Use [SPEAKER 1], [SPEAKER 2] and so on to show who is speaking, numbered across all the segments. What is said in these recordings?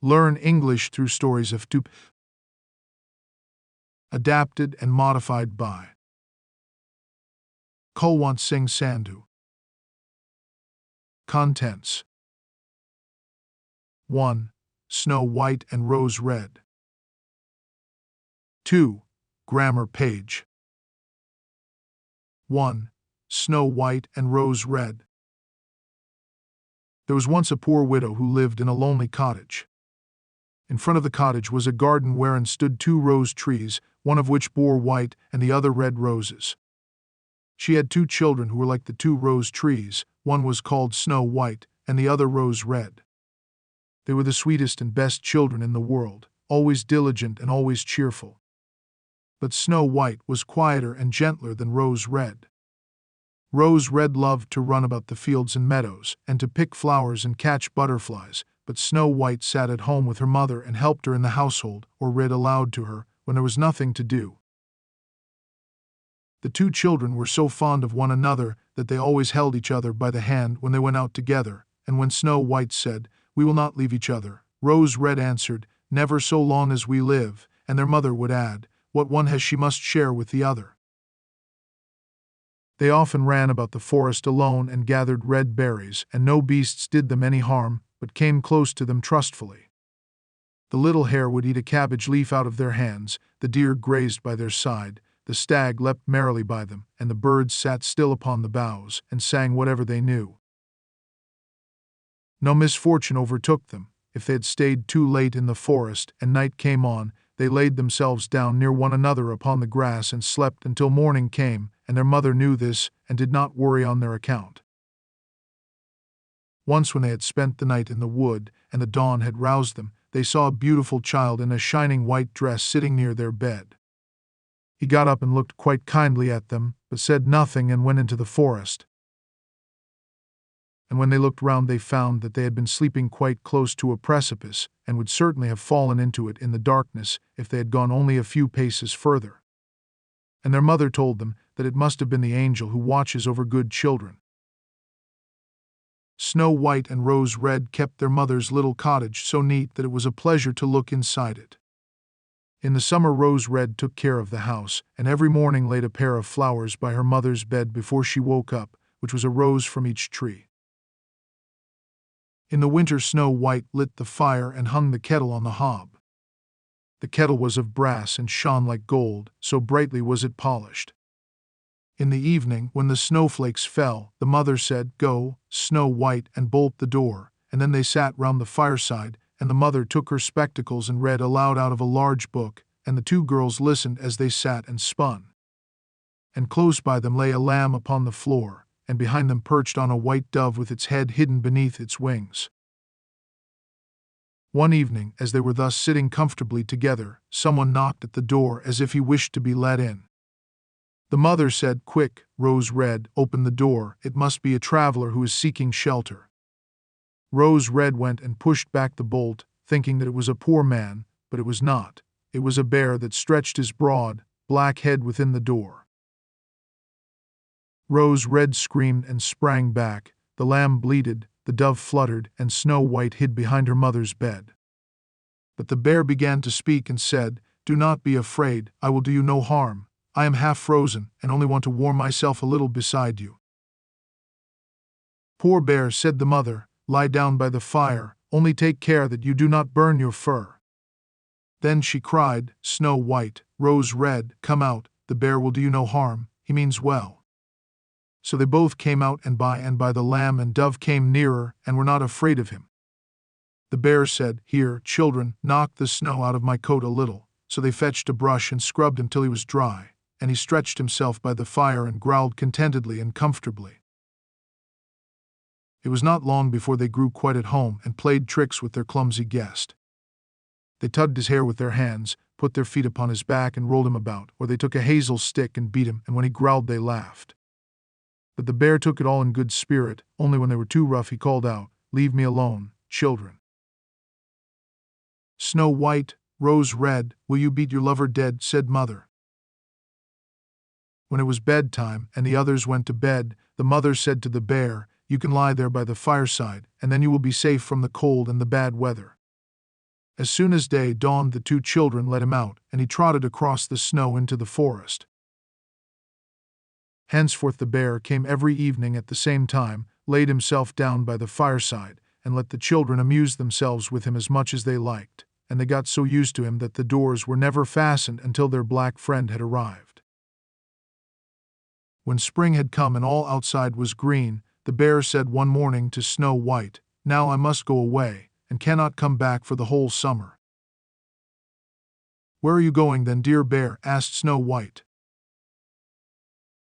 [SPEAKER 1] Learn English through stories of two. Adapted and modified by Kulwant Singh Sandhu. Contents: 1. Snow White and Rose Red. 2. Grammar page. 1. Snow White and Rose Red. There was once a poor widow who lived in a lonely cottage. In front of the cottage was a garden wherein stood 2 rose trees, one of which bore white and the other red roses. She had 2 children who were like the 2 rose trees, one was called Snow White and the other Rose Red. They were the sweetest and best children in the world, always diligent and always cheerful. But Snow White was quieter and gentler than Rose Red. Rose Red loved to run about the fields and meadows, and to pick flowers and catch butterflies, but Snow White sat at home with her mother and helped her in the household, or read aloud to her, when there was nothing to do. The 2 children were so fond of one another that they always held each other by the hand when they went out together, and when Snow White said, "We will not leave each other," Rose Red answered, "Never so long as we live," and their mother would add, "What one has she must share with the other." They often ran about the forest alone and gathered red berries, and no beasts did them any harm, but came close to them trustfully. The little hare would eat a cabbage leaf out of their hands, the deer grazed by their side, the stag leapt merrily by them, and the birds sat still upon the boughs and sang whatever they knew. No misfortune overtook them. If they had stayed too late in the forest and night came on, they laid themselves down near one another upon the grass and slept until morning came, and their mother knew this and did not worry on their account. Once when they had spent the night in the wood, and the dawn had roused them, they saw a beautiful child in a shining white dress sitting near their bed. He got up and looked quite kindly at them, but said nothing and went into the forest. And when they looked round they found that they had been sleeping quite close to a precipice, and would certainly have fallen into it in the darkness if they had gone only a few paces further. And their mother told them that it must have been the angel who watches over good children. Snow White and Rose Red kept their mother's little cottage so neat that it was a pleasure to look inside it. In the summer Rose Red took care of the house, and every morning laid a pair of flowers by her mother's bed before she woke up, which was a rose from each tree. In the winter Snow White lit the fire and hung the kettle on the hob. The kettle was of brass and shone like gold, so brightly was it polished. In the evening, when the snowflakes fell, the mother said, "Go, Snow White, and bolt the door," and then they sat round the fireside, and the mother took her spectacles and read aloud out of a large book, and the 2 girls listened as they sat and spun. And close by them lay a lamb upon the floor, and behind them perched on a white dove with its head hidden beneath its wings. One evening, as they were thus sitting comfortably together, someone knocked at the door as if he wished to be let in. The mother said, "Quick, Rose Red, open the door, it must be a traveler who is seeking shelter." Rose Red went and pushed back the bolt, thinking that it was a poor man, but it was not. It was a bear that stretched his broad, black head within the door. Rose Red screamed and sprang back, the lamb bleated, the dove fluttered, and Snow White hid behind her mother's bed. But the bear began to speak and said, "Do not be afraid, I will do you no harm. I am half frozen, and only want to warm myself a little beside you." "Poor bear," said the mother, "lie down by the fire, only take care that you do not burn your fur." Then she cried, "Snow White, Rose Red, come out, the bear will do you no harm, he means well." So they both came out, and by the lamb and dove came nearer, and were not afraid of him. The bear said, "Here, children, knock the snow out of my coat a little." So they fetched a brush and scrubbed him till he was dry, and he stretched himself by the fire and growled contentedly and comfortably. It was not long before they grew quite at home and played tricks with their clumsy guest. They tugged his hair with their hands, put their feet upon his back and rolled him about, or they took a hazel stick and beat him, and when he growled they laughed. But the bear took it all in good spirit, only when they were too rough he called out, "Leave me alone, children." "Snow White, Rose Red, will you beat your lover dead?" said mother. When it was bedtime and the others went to bed, the mother said to the bear, "You can lie there by the fireside, and then you will be safe from the cold and the bad weather." As soon as day dawned, the two children let him out, and he trotted across the snow into the forest. Henceforth the bear came every evening at the same time, laid himself down by the fireside, and let the children amuse themselves with him as much as they liked, and they got so used to him that the doors were never fastened until their black friend had arrived. When spring had come and all outside was green, the bear said one morning to Snow White, "Now I must go away, and cannot come back for the whole summer." "Where are you going then, dear bear?" asked Snow White.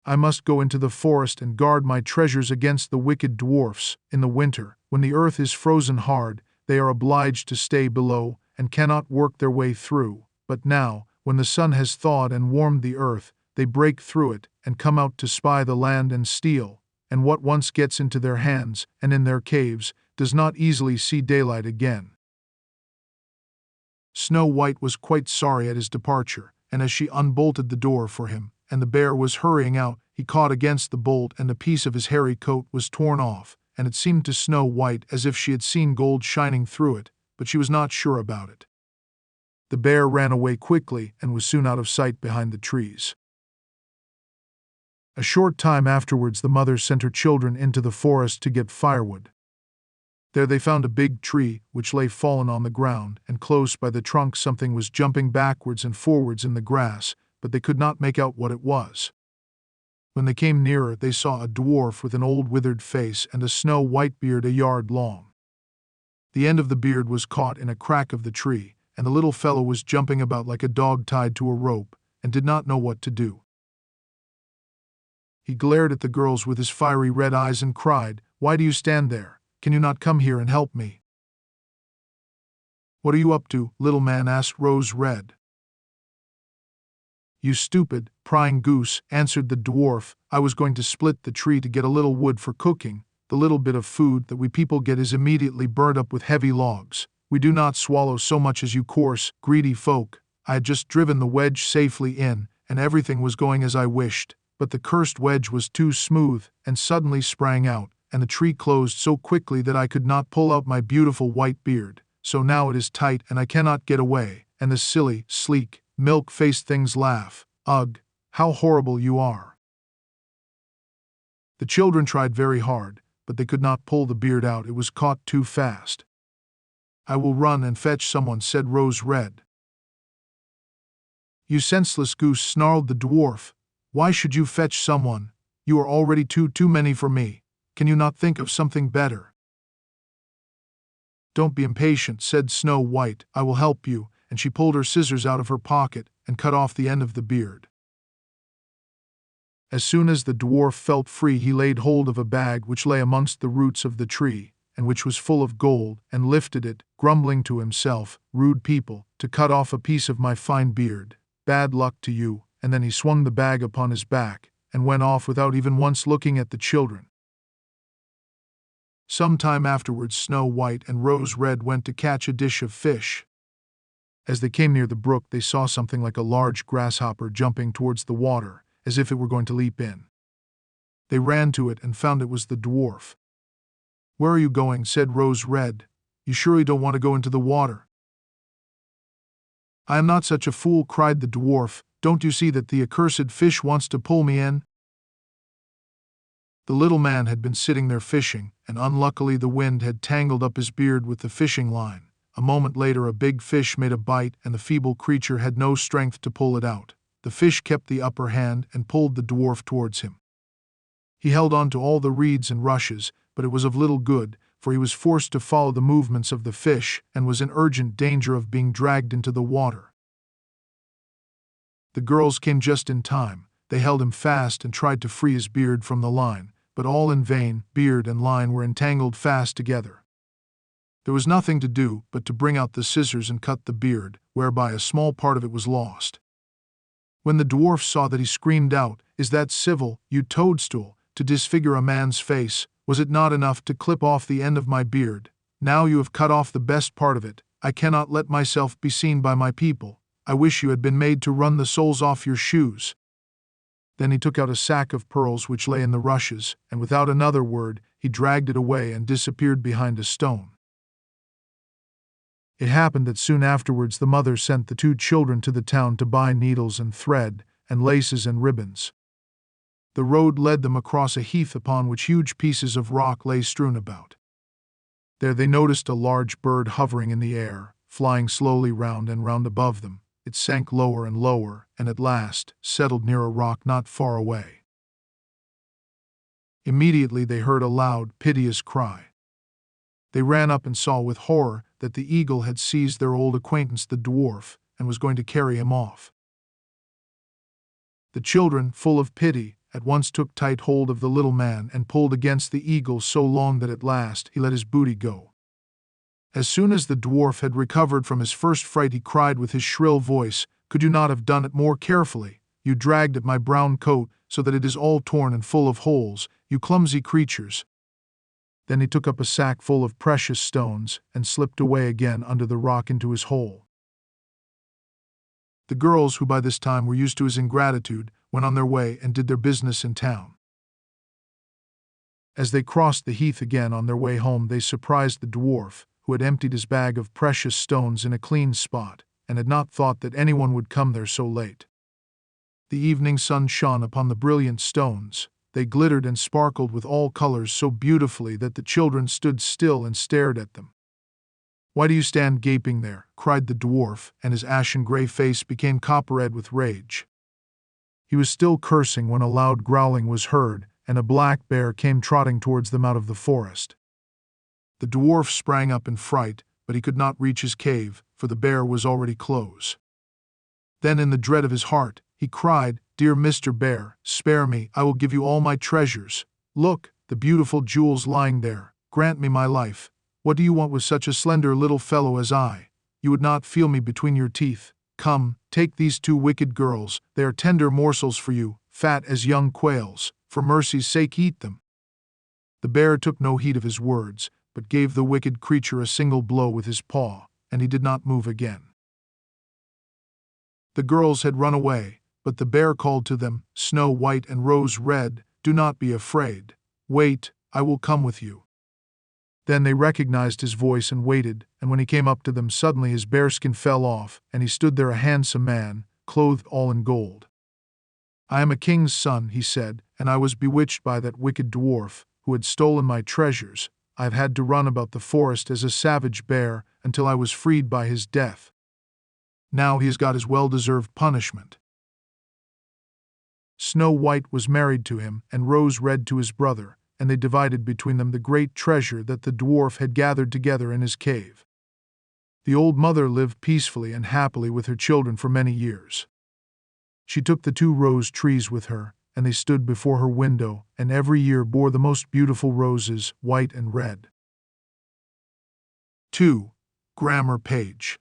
[SPEAKER 1] "I must go into the forest and guard my treasures against the wicked dwarfs. In the winter, when the earth is frozen hard, they are obliged to stay below, and cannot work their way through. But now, when the sun has thawed and warmed the earth, they break through it, and come out to spy the land and steal, and what once gets into their hands, and in their caves, does not easily see daylight again." Snow White was quite sorry at his departure, and as she unbolted the door for him, and the bear was hurrying out, he caught against the bolt, and a piece of his hairy coat was torn off, and it seemed to Snow White as if she had seen gold shining through it, but she was not sure about it. The bear ran away quickly and was soon out of sight behind the trees. A short time afterwards the mother sent her children into the forest to get firewood. There they found a big tree, which lay fallen on the ground, and close by the trunk something was jumping backwards and forwards in the grass, but they could not make out what it was. When they came nearer, they saw a dwarf with an old withered face and a snow-white beard a yard long. The end of the beard was caught in a crack of the tree, and the little fellow was jumping about like a dog tied to a rope, and did not know what to do. He glared at the girls with his fiery red eyes and cried, "Why do you stand there? Can you not come here and help me?" "What are you up to, little man?" asked Rose Red. "You stupid, prying goose," answered the dwarf, "I was going to split the tree to get a little wood for cooking. The little bit of food that we people get is immediately burnt up with heavy logs. We do not swallow so much as you coarse, greedy folk. I had just driven the wedge safely in, and everything was going as I wished, but the cursed wedge was too smooth, and suddenly sprang out, and the tree closed so quickly that I could not pull out my beautiful white beard. So now it is tight and I cannot get away, and the silly, sleek, milk-faced things laugh. Ugh, how horrible you are." The children tried very hard, but they could not pull the beard out. It was caught too fast. "I will run and fetch someone," said Rose Red. "You senseless goose," snarled the dwarf. "Why should you fetch someone? You are already too many for me. Can you not think of something better?" "Don't be impatient," said Snow White. "I will help you," and she pulled her scissors out of her pocket and cut off the end of the beard. As soon as the dwarf felt free, he laid hold of a bag which lay amongst the roots of the tree, and which was full of gold, and lifted it, grumbling to himself, "Rude people, to cut off a piece of my fine beard. Bad luck to you," and then he swung the bag upon his back, and went off without even once looking at the children. Some time afterwards Snow White and Rose Red went to catch a dish of fish. As they came near the brook, they saw something like a large grasshopper jumping towards the water, as if it were going to leap in. They ran to it and found it was the dwarf. "Where are you going?" said Rose Red. "You surely don't want to go into the water?" "I am not such a fool," cried the dwarf. "Don't you see that the accursed fish wants to pull me in?" The little man had been sitting there fishing, and unluckily the wind had tangled up his beard with the fishing line. A moment later a big fish made a bite, and the feeble creature had no strength to pull it out. The fish kept the upper hand and pulled the dwarf towards him. He held on to all the reeds and rushes, but it was of little good, for he was forced to follow the movements of the fish, and was in urgent danger of being dragged into the water. The girls came just in time. They held him fast and tried to free his beard from the line, but all in vain. Beard and line were entangled fast together. There was nothing to do but to bring out the scissors and cut the beard, whereby a small part of it was lost. When the dwarf saw that, he screamed out, "Is that civil, you toadstool, to disfigure a man's face? Was it not enough to clip off the end of my beard? Now you have cut off the best part of it. I cannot let myself be seen by my people. I wish you had been made to run the soles off your shoes." Then he took out a sack of pearls which lay in the rushes, and without another word, he dragged it away and disappeared behind a stone. It happened that soon afterwards the mother sent the 2 children to the town to buy needles and thread, and laces and ribbons. The road led them across a heath upon which huge pieces of rock lay strewn about. There they noticed a large bird hovering in the air, flying slowly round and round above them. It sank lower and lower, and at last settled near a rock not far away. Immediately they heard a loud, piteous cry. They ran up and saw with horror that the eagle had seized their old acquaintance the dwarf, and was going to carry him off. The children, full of pity, at once took tight hold of the little man and pulled against the eagle so long that at last he let his booty go. As soon as the dwarf had recovered from his first fright, he cried with his shrill voice, "Could you not have done it more carefully? You dragged at my brown coat so that it is all torn and full of holes, you clumsy creatures." Then he took up a sack full of precious stones and slipped away again under the rock into his hole. The girls, who by this time were used to his ingratitude, went on their way and did their business in town. As they crossed the heath again on their way home, they surprised the dwarf, who had emptied his bag of precious stones in a clean spot, and had not thought that anyone would come there so late. The evening sun shone upon the brilliant stones. They glittered and sparkled with all colors so beautifully that the children stood still and stared at them. "Why do you stand gaping there?" cried the dwarf, and his ashen-gray face became copper-red with rage. He was still cursing when a loud growling was heard, and a black bear came trotting towards them out of the forest. The dwarf sprang up in fright, but he could not reach his cave, for the bear was already close. Then, in the dread of his heart, he cried, "Dear Mr. Bear, spare me, I will give you all my treasures. Look, the beautiful jewels lying there. Grant me my life. What do you want with such a slender little fellow as I? You would not feel me between your teeth. Come, take these 2 wicked girls, they are tender morsels for you, fat as young quails. For mercy's sake eat them." The bear took no heed of his words, but gave the wicked creature a single blow with his paw, and he did not move again. The girls had run away, but the bear called to them, "Snow White and Rose Red, do not be afraid. Wait, I will come with you." Then they recognized his voice and waited, and when he came up to them suddenly his bearskin fell off, and he stood there a handsome man, clothed all in gold. "I am a king's son," he said, "and I was bewitched by that wicked dwarf, who had stolen my treasures. I have had to run about the forest as a savage bear until I was freed by his death. Now he has got his well-deserved punishment." Snow White was married to him, and Rose Red to his brother, and they divided between them the great treasure that the dwarf had gathered together in his cave. The old mother lived peacefully and happily with her children for many years. She took the 2 rose trees with her, and they stood before her window, and every year bore the most beautiful roses, white and red. 2. Grammar page.